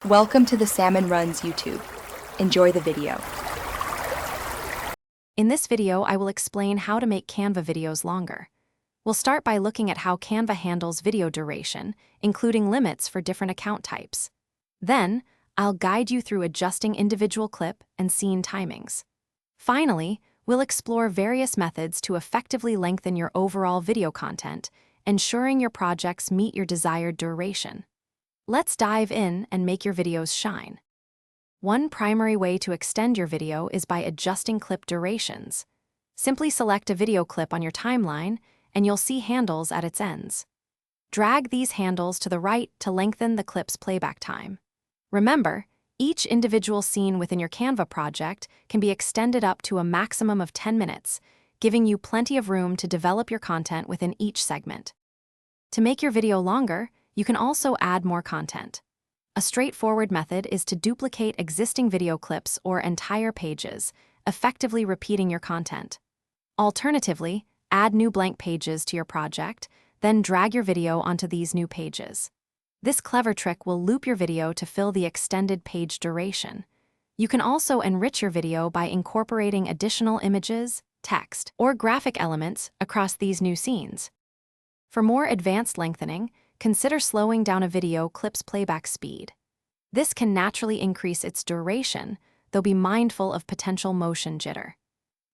Welcome to the Salmon Runs YouTube. Enjoy the video. In this video, I will explain how to make Canva videos longer. We'll start by looking at how Canva handles video duration, including limits for different account types. Then, I'll guide you through adjusting individual clip and scene timings. Finally, we'll explore various methods to effectively lengthen your overall video content, ensuring your projects meet your desired duration. Let's dive in and make your videos shine. One primary way to extend your video is by adjusting clip durations. Simply select a video clip on your timeline, and you'll see handles at its ends. Drag these handles to the right to lengthen the clip's playback time. Remember, each individual scene within your Canva project can be extended up to a maximum of 10 minutes, giving you plenty of room to develop your content within each segment. To make your video longer, you can also add more content. A straightforward method is to duplicate existing video clips or entire pages, effectively repeating your content. Alternatively, add new blank pages to your project, then drag your video onto these new pages. This clever trick will loop your video to fill the extended page duration. You can also enrich your video by incorporating additional images, text, or graphic elements across these new scenes. For more advanced lengthening, consider slowing down a video clip's playback speed. This can naturally increase its duration, though be mindful of potential motion jitter.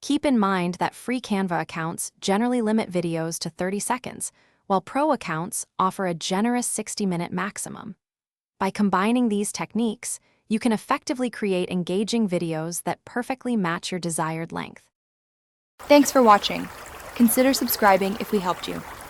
Keep in mind that free Canva accounts generally limit videos to 30 seconds, while pro accounts offer a generous 60-minute maximum. By combining these techniques, you can effectively create engaging videos that perfectly match your desired length. Thanks for watching. Consider subscribing if we helped you.